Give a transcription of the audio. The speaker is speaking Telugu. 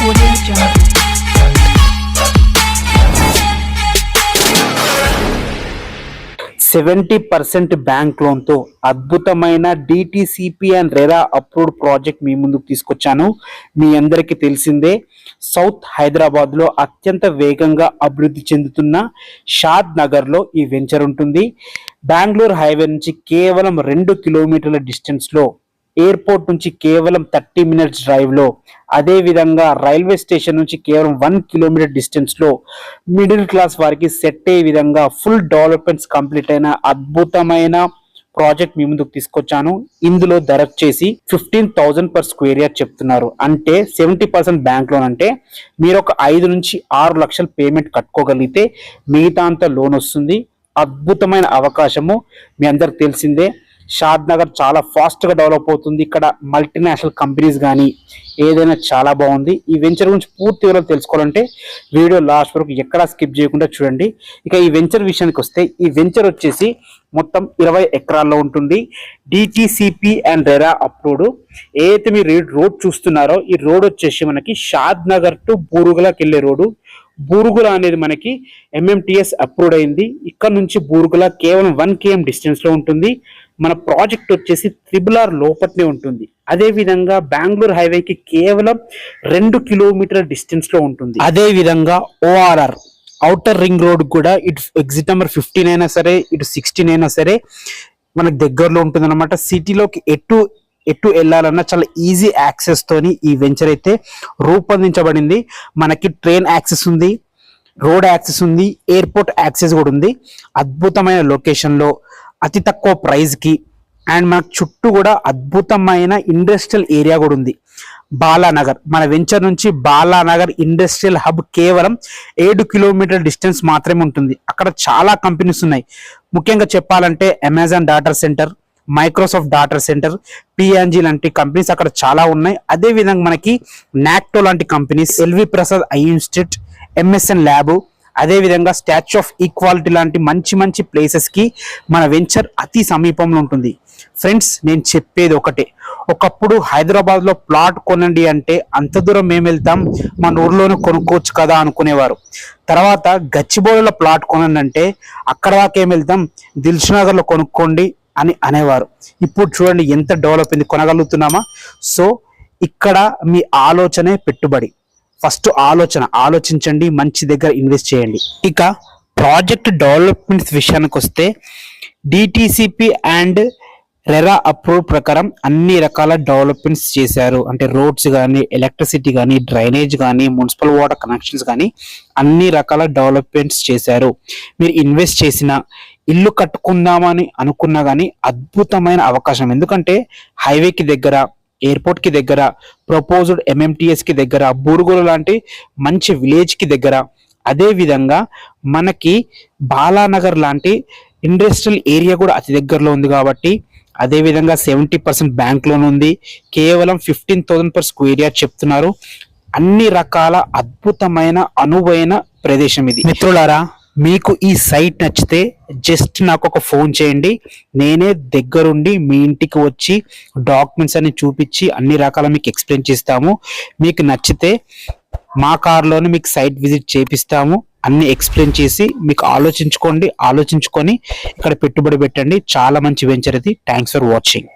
Audio Jungle. 70% బ్యాంక్ లోన్ తో అద్భుతమైన DTCP and RERA approved project మీ ముందుకు తీసుకొచ్చాను. మీ అందరికీ తెలిసిందే, సౌత్ హైదరాబాద్ లో అత్యంత వేగంగా అభివృద్ధి చెందుతున్న షాద్ నగర్ లో ఈ వెంచర్ ఉంటుంది. బెంగళూరు హైవే నుంచి కేవలం 2 కిలోమీటర్ల డిస్టెన్స్ లో, ఎయిర్పోర్ట్ నుంచి కేవలం 30 మినిట్స్ డ్రైవ్ లో, అదే విధంగా రైల్వే స్టేషన్ నుంచి కేవలం 1 కిలోమీటర్ డిస్టెన్స్ లో మిడిల్ క్లాస్ వారికి సెట్ అయ్యే విధంగా ఫుల్ డెవలప్మెంట్స్ కంప్లీట్ అయిన అద్భుతమైన ప్రాజెక్ట్ మీ ముందుకు తీసుకొచ్చాను. ఇందులో ధర వచ్చేసి 15,000 per స్క్వేర్ యార్డ్ చెప్తున్నారు. అంటే 70% బ్యాంక్ లోన్, అంటే మీరు ఒక 5 నుంచి 6 లక్షలు పేమెంట్ కట్టుకోగలిగితే మిగతా అంతా లోన్ వస్తుంది. అద్భుతమైన అవకాశము. మీ అందరికి తెలిసిందే, షాద్ నగర్ చాలా ఫాస్ట్ గా డెవలప్ అవుతుంది. ఇక్కడ మల్టీనేషనల్ కంపెనీస్ కానీ ఏదైనా చాలా బాగుంది. ఈ వెంచర్ గురించి పూర్తి వివరాలు తెలుసుకోవాలంటే వీడియో లాస్ట్ వరకు ఎక్కడా స్కిప్ చేయకుండా చూడండి. ఇక ఈ వెంచర్ విషయానికి వస్తే, ఈ వెంచర్ వచ్చేసి మొత్తం 20 ఎకరాల్లో ఉంటుంది. DTCP and RERA approved. ఏదైతే మీరు రోడ్ చూస్తున్నారో, ఈ రోడ్ వచ్చేసి మనకి షాద్ నగర్ టు బూరుగులకి వెళ్ళే రోడ్డు. బూరుగుల అనేది మనకి ఎంఎంటిఎస్ అప్రూవ్డ్ అయింది. ఇక్కడ నుంచి బూరుగుల కేవలం 1 km డిస్టెన్స్ లో ఉంటుంది. మన ప్రాజెక్ట్ వచ్చేసి RRR లోపట్నే ఉంటుంది. అదే విధంగా బెంగళూరు హైవేకి కేవలం 2 కిలోమీటర్ల డిస్టెన్స్ లో ఉంటుంది. అదే విధంగా ORR ఔటర్ రింగ్ రోడ్ కూడా ఇటు ఎగ్జిట్ నెంబర్ 15 అయినా సరే, ఇటు 16 అయినా సరే మనకు దగ్గరలో ఉంటుంది అనమాట. సిటీలోకి ఎటు వెళ్ళాలన్నా చాలా ఈజీ యాక్సెస్ తోని ఈ వెంచర్ అయితే రూపొందించబడింది. మనకి ట్రైన్ యాక్సెస్ ఉంది, రోడ్ యాక్సెస్ ఉంది, ఎయిర్పోర్ట్ యాక్సెస్ కూడా ఉంది. అద్భుతమైన లొకేషన్ లో, అతి తక్కువ ప్రైస్ కి, అండ్ మనకు చుట్టూ కూడా అద్భుతమైన ఇండస్ట్రియల్ ఏరియా కూడా ఉంది. బాలానగర్, మన వెంచర్ నుంచి బాలానగర్ ఇండస్ట్రియల్ హబ్ కేవలం 7 కిలోమీటర్ డిస్టెన్స్ మాత్రమే ఉంటుంది. అక్కడ చాలా కంపెనీస్ ఉన్నాయి. ముఖ్యంగా చెప్పాలంటే Amazon data center, Microsoft data center, P N G లాంటి కంపెనీస్ అక్కడ చాలా ఉన్నాయి. అదే విధంగా మనకి నాక్టో లాంటి companies, L V Prasad eye institute, M S N lab, అదే విధంగా స్టాచ్యూ ఆఫ్ ఈక్వాలిటీ లాంటి మంచి ప్లేసెస్ కి మన వెంచర్ అతి సమీపంలో ఉంటుంది. ఫ్రెండ్స్, నేను చెప్పేది ఒకటే, ఒకప్పుడు హైదరాబాద్ లో ప్లాట్ కొనండి అంటే అంత దూరం మేము వెళ్తాం, మన ఊర్లోనే కొనుక్కోవచ్చు కదా అనుకునేవారు. తర్వాత గచ్చిబౌలిలో ప్లాట్ కొనండి అంటే అక్కడ దాకా ఏం వెళ్తాం, దిల్సుఖ్నగర్ లో కొనుక్కోండి అని అనేవారు. ఇప్పుడు చూడండి ఎంత డెవలప్ అయింది, కొనగలుగుతున్నామా? సో ఇక్కడ మీ ఆలోచనే పెట్టుబడి. ఫస్ట్ ఆలోచించండి, మంచి దగ్గర ఇన్వెస్ట్ చేయండి. ఇక ప్రాజెక్ట్ డెవలప్మెంట్స్ విషయానికి వస్తే, డిటిసిపి అండ్ రెరా అప్రూవ్ ప్రకారం అన్ని రకాల డెవలప్మెంట్స్ చేశారు. అంటే రోడ్స్ కానీ, ఎలక్ట్రిసిటీ కానీ, డ్రైనేజ్ కానీ, మున్సిపల్ వాటర్ కనెక్షన్స్ కానీ అన్ని రకాల డెవలప్మెంట్స్ చేశారు. మీరు ఇన్వెస్ట్ చేసిన, ఇల్లు కట్టుకుందామని అనుకున్నా కానీ అద్భుతమైన అవకాశం. ఎందుకంటే హైవేకి దగ్గర, ఎయిర్పోర్ట్ కి దగ్గర, ప్రపోజ్డ్ ఎంఎంటిఎస్ కి దగ్గర, బూరుగులు లాంటి మంచి విలేజ్ కి దగ్గర, అదే విధంగా మనకి బాలానగర్ లాంటి ఇండస్ట్రియల్ ఏరియా కూడా అతి దగ్గరలో ఉంది. కాబట్టి అదే విధంగా 70% బ్యాంక్ లోన్ ఉంది. కేవలం 15,000 per స్క్వేర్ యార్డ్ చెప్తున్నారు. అన్ని రకాల అద్భుతమైన అనువైన ప్రదేశం ఇది. మిత్రులారా, మీకు ఈ సైట్ నచ్చితే జస్ట్ నాకు ఒక ఫోన్ చేయండి. నేనే దగ్గరుండి మీ ఇంటికి వచ్చి డాక్యుమెంట్స్ అన్ని చూపించి అన్ని రకాల మీకు ఎక్స్ప్లెయిన్ చేస్తాము. మీకు నచ్చితే మా కార్లోనే మీకు సైట్ విజిట్ చేపిస్తాము. అన్ని ఎక్స్ప్లెయిన్ చేసి మీకు ఆలోచించుకొని ఇక్కడ పెట్టుబడి పెట్టండి. చాలా మంచి వెంచర్ ఇది. Thanks for watching.